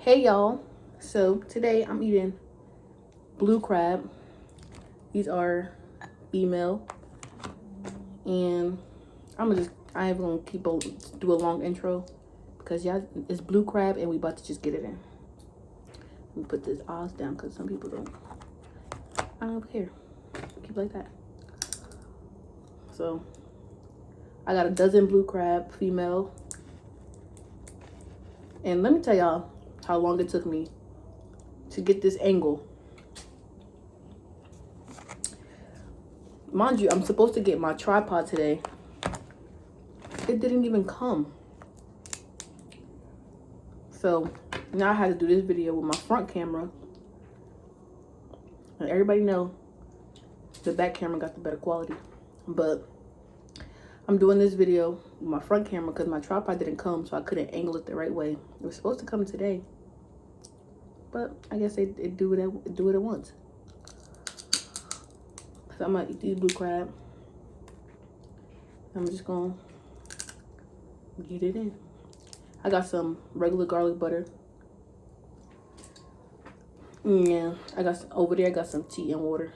Hey y'all, so today I'm eating blue crab. These are female, and I ain't gonna do a long intro because y'all, it's blue crab and we about to just get it in. Let me put this Oz down because some people I don't care, keep like that. So I got a dozen blue crab female, and let me tell y'all how long it took me to get this angle. Mind you, I'm supposed to get my tripod today. It didn't even come. So now I had to do this video with my front camera. And everybody know the back camera got the better quality. But I'm doing this video with my front camera because my tripod didn't come, so I couldn't angle it the right way. It was supposed to come today, but I guess they do it at once. So I'm gonna eat these blue crab. I'm just gonna get it in. I got some regular garlic butter. Yeah, over there I got some tea and water.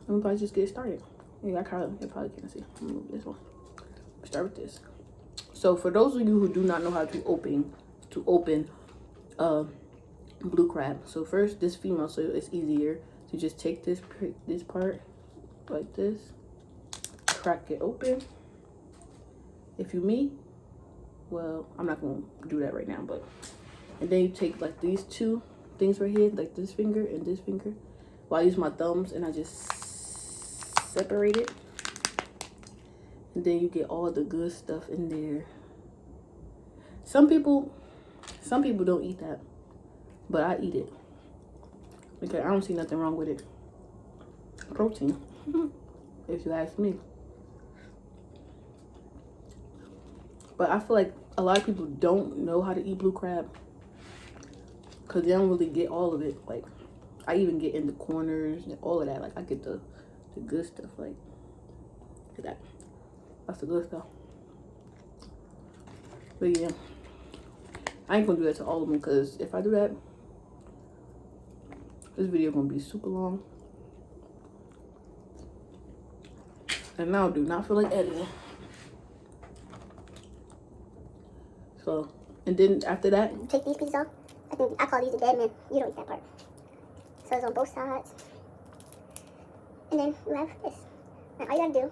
I'm about to just get started. Yeah, you probably can't see. I'm gonna move this one. Start with this. So for those of you who do not know how to open blue crab, so first this female, so it's easier to just take this part like this, crack it open. If you me, well, I'm not gonna do that right now, but and then you take like these two things right here, like this finger and this finger. Well, I use my thumbs and I just separate it, and then you get all the good stuff in there. Some people don't eat that, but I eat it because I don't see nothing wrong with it. Protein, if you ask me. But I feel like a lot of people don't know how to eat blue crab because they don't really get all of it. Like, I even get in the corners and all of that. Like, I get the good stuff. Like, look at that. That's the good stuff. But yeah, I ain't gonna do that to all of them because if I do that, this video gonna be super long. And now I do not feel like editing. So, and then after that, take these pieces off. I call these the dead men. You don't eat that part. So it's on both sides. And then you have this. Now all you gotta do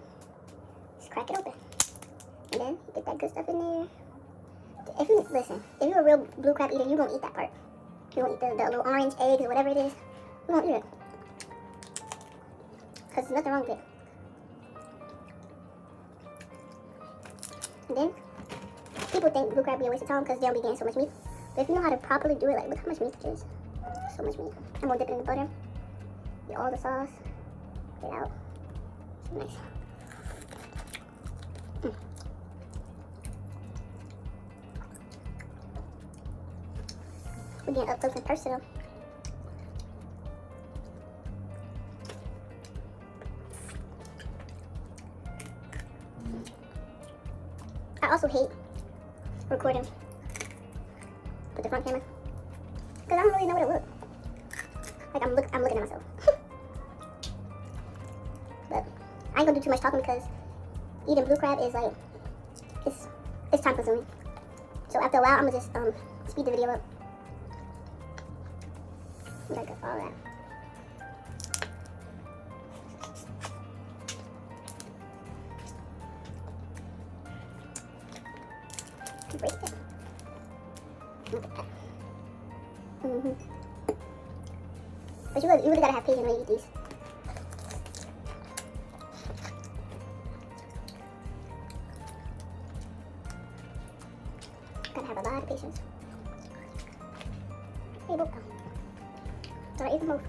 is crack it open. And then get that good stuff in there. If you're a real blue crab eater, you won't eat that part. You won't eat the little orange eggs or whatever it is. You won't eat it. Because there's nothing wrong with it. And then people think blue crab be a waste of time because they don't be getting so much meat. But if you know how to properly do it, like look how much meat it is. So much meat. I'm gonna dip it in the butter. Get all the sauce. Get it out. So nice. We're getting up close and personal. I also hate recording with the front camera because I don't really know what it looks like. I'm looking at myself. But I ain't gonna do too much talking because eating blue crab is like it's time consuming. So after a while, I'm gonna just speed the video up. Like all that. Break it. Look at that. But you really gotta have patience when you eat these. Gotta have a lot of patience. Hey, both. Alright, eat them both.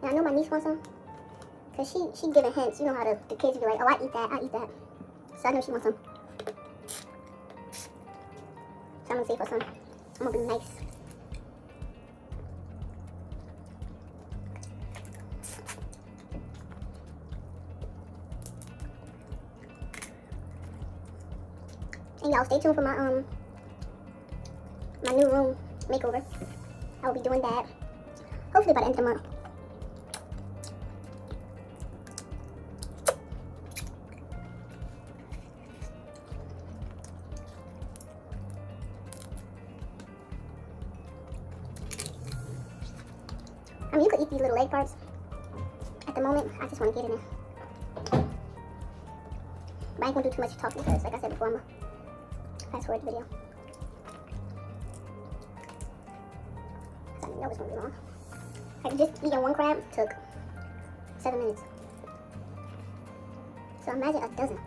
Now I know my niece wants some. Because she giving hints. You know how the kids be like, oh, I eat that. So I know she wants some. So I'm going to save her some. I'm going to be nice. And y'all stay tuned for my new room makeover. I will be doing that hopefully by the end of the month. I mean, you could eat these little leg parts. At the moment, I just want to get in there. But I ain't gonna do too much talking because, like I said before, I'm gonna fast forward the video. I know it's gonna be long. Like, just eating one crab took 7 minutes. So imagine a dozen.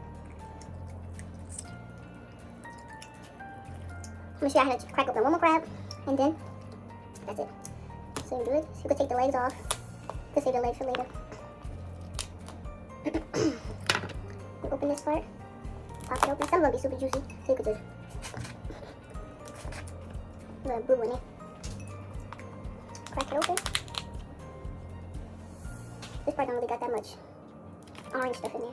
I'm gonna show you how to crack open one more crab, and then that's it. So you do it. So you can take the legs off. You can save the legs for later. You open this part, pop it open. Some of them be super juicy, so you could just put a boo in it. Crack it open. This part don't really got that much orange stuff in there.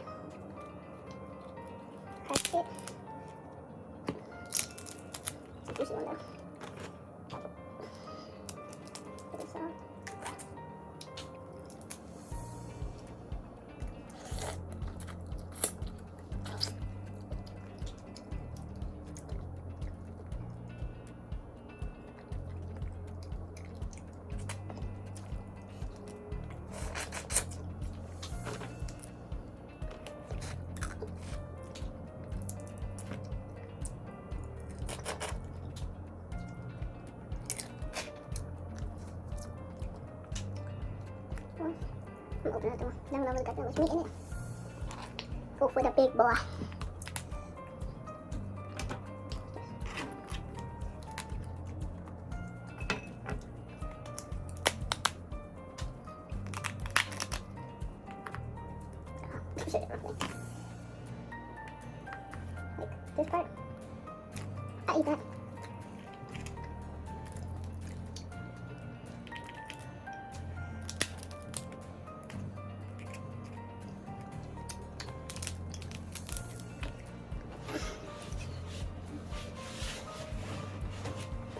Crack it. It's a juicy one though. Put this on. I'm opening that one. That one already got that much meat in it. Go for the big boy. Shit, like this part. I eat that.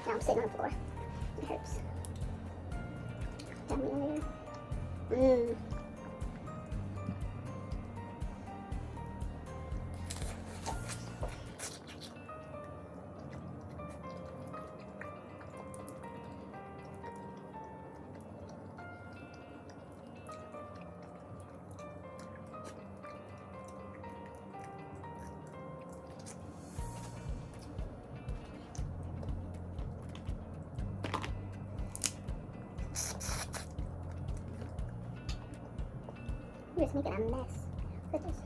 Now I'm sitting on the floor. It hurts. Got me in there. You're just making a mess. Look at this.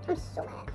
I'm so mad.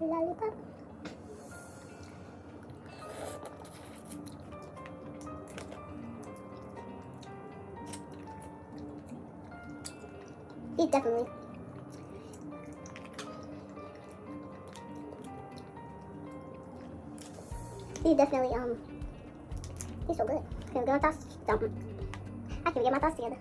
Lollipop. He's definitely he's so good. Can we get my thoughts? I can get my thoughts together.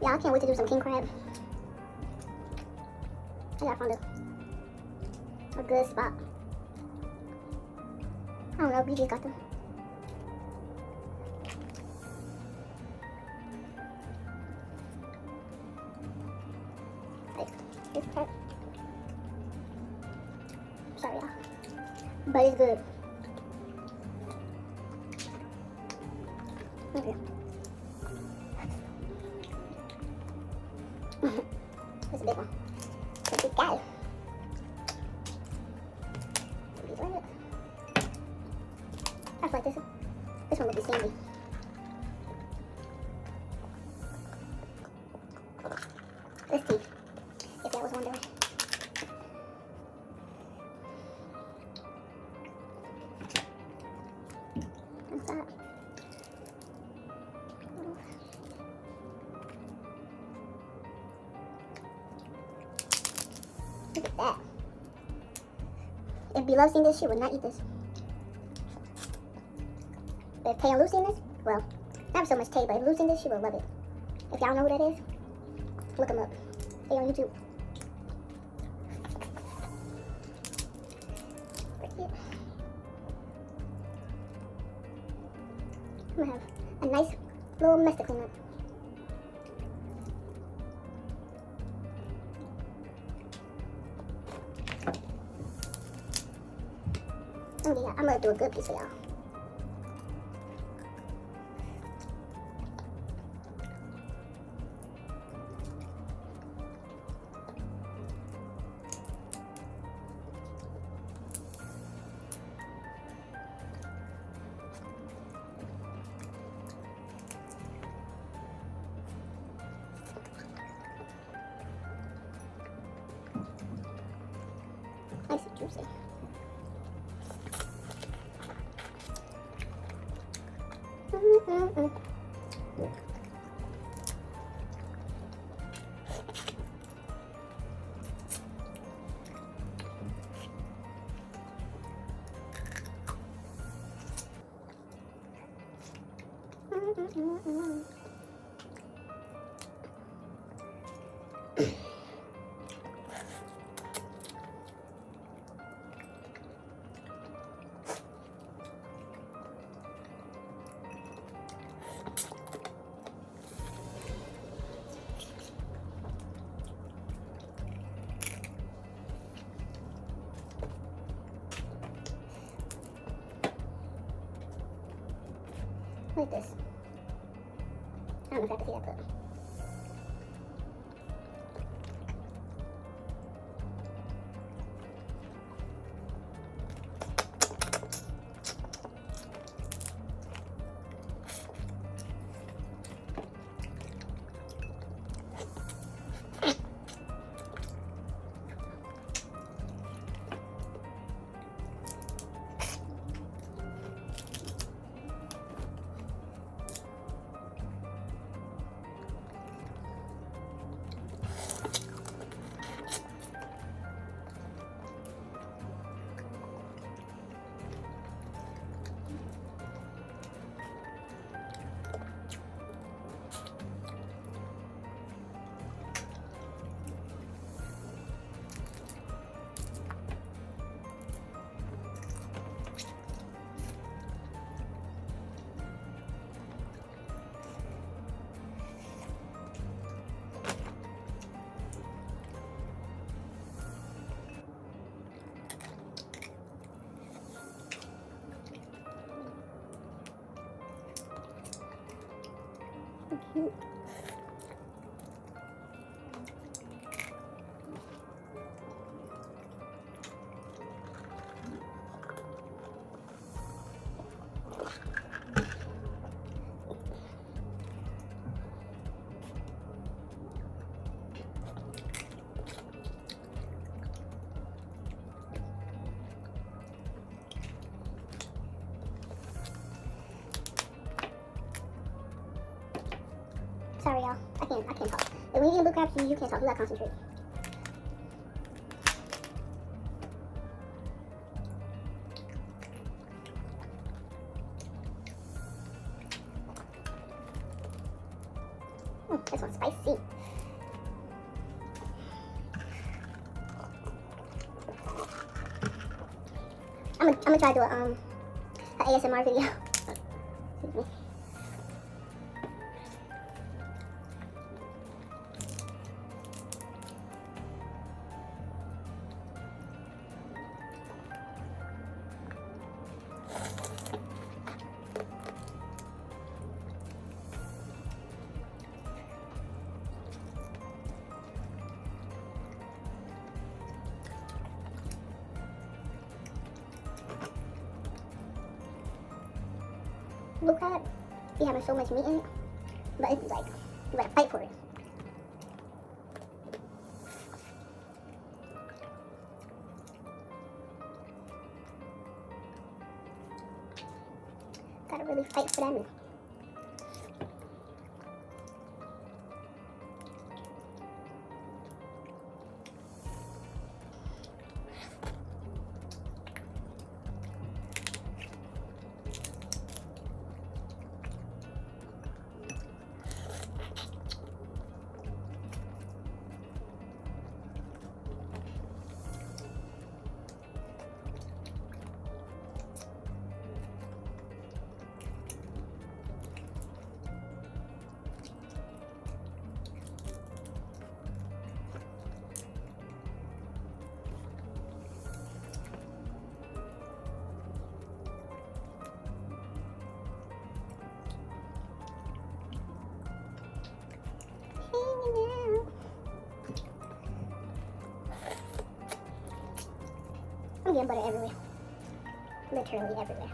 Yeah, I can't wait to do some king crab. I gotta find a good spot. I don't know, BJ got them. This part. Sorry, y'all. But it's good. Okay. It's a big one. It's a big guy. I feel like this one would be sandy. Let's see, if that was wondering. What's that? Look at that. If Beloved seen this, she would not eat this. But if Tay and Lou seen this, well, not so much Tay, but if Lou seen this, she will love it. If y'all know who that is, look them up. They on YouTube. I'm gonna have a nice little mess to clean up. Oh yeah, I'm gonna do a good piece for y'all. Nice and juicy. Like this. I don't know if I can see that, but cute. Sorry, y'all. I can't talk. When you eat blue crab, you can't talk. You gotta concentrate. This one's spicy. I'm gonna try to do a ASMR video. Excuse me. Blue crab be having so much meat in it, but it's like you gotta fight for it. Gotta really fight for that meat. I'm getting butter everywhere. Literally everywhere.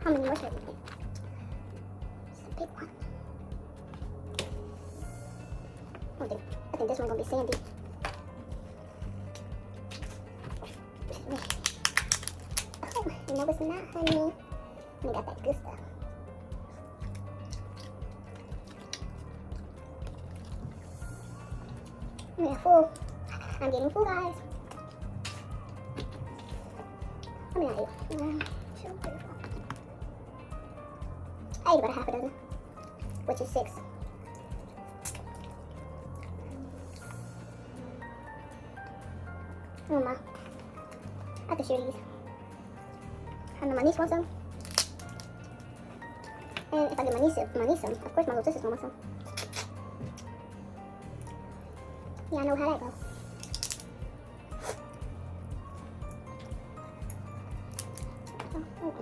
How many more should I eat? It's a big one. I think this one's gonna be sandy. Oh, no, it's not, honey. We got that good stuff. I'm getting full. I'm getting full, guys. How many I ate? 1, 2, 3, 4. I ate about a half a dozen, which is 6. Oh my, I can share these. I know my niece wants some. And if I get my niece some, of course my little sister's gonna want some. Yeah, I know how that goes. Look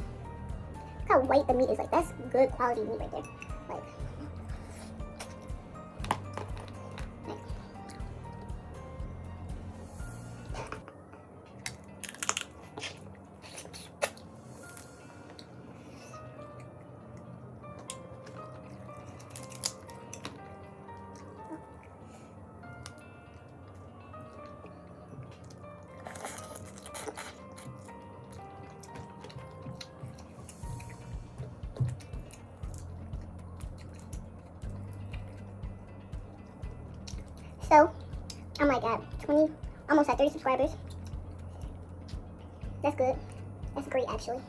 how white the meat is. Like, that's good quality meat right there. Like, so, I'm like at 20, almost at 30 subscribers. That's good. That's great, actually.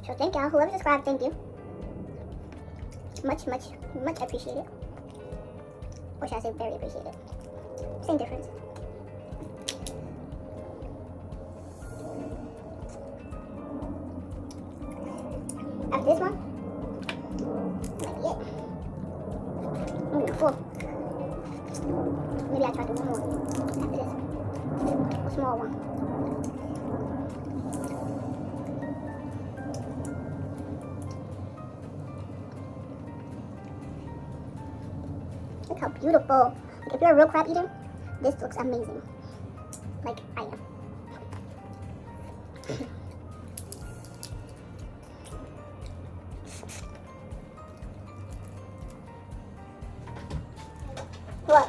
So thank y'all. Whoever subscribed, thank you. Much appreciated. Or should I say very appreciated. Same difference. After this one, I'm full. Maybe I try to do one more after this. A small one. Look how beautiful. Like, if you're a real crab eater, this looks amazing. Like I am. What?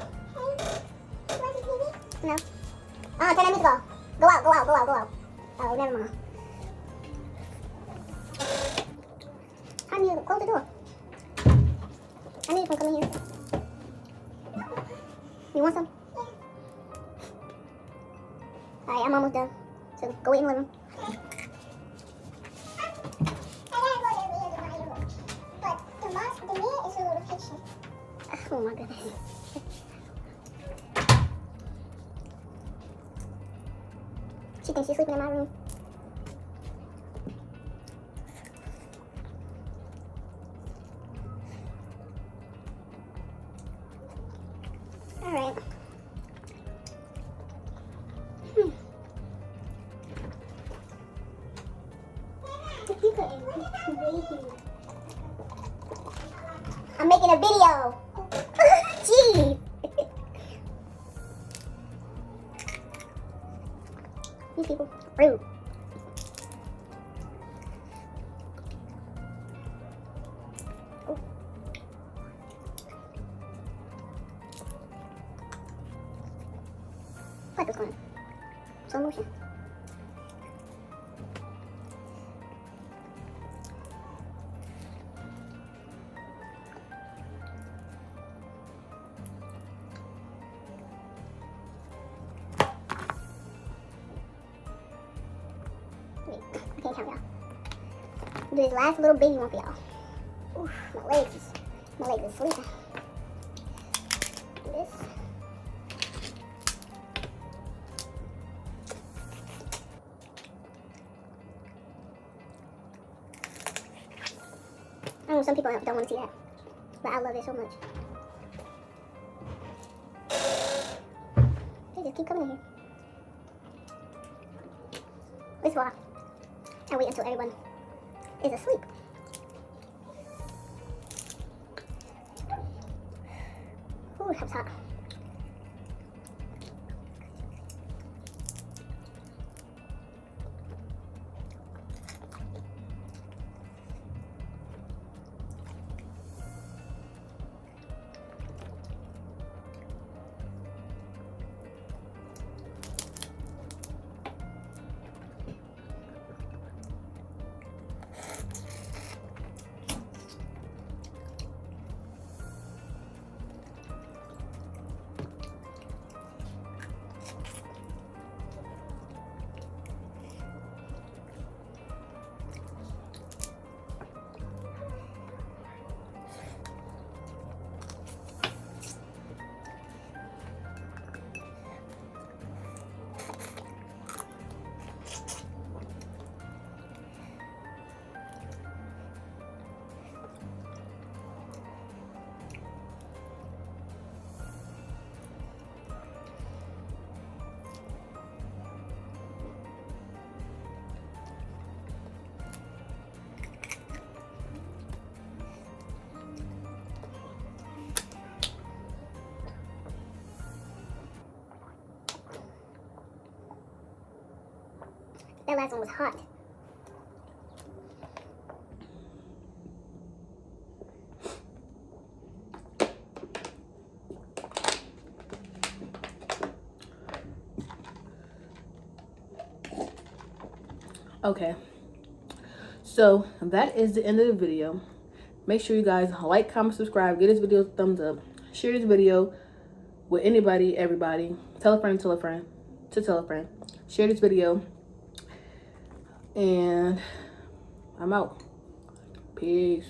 No. 10 minutes ago. Go out. Oh, never mind. How do you close the door? I need you to come in here. You want some? Alright, I'm almost done. So go wait in the living room. Oh my goodness. She thinks she's sleeping in my room. Alright. I'm making a video. Jeez. These people rude. Oh. What is going on? Slow motion. Wait, I can't count y'all. Do this last little baby one for y'all. Oof, my legs is sleeping. Do this. I know some people don't want to see that, but I love it so much. They just keep coming in here. This is why I wait until everyone is asleep. Ooh, that was hot. That last one was hot. Okay, so that is the end of the video. Make sure you guys like, comment, subscribe, give this video a thumbs up, share this video with anybody, everybody. Tell a friend, tell a friend, to tell a friend. Share this video. And I'm out. Peace.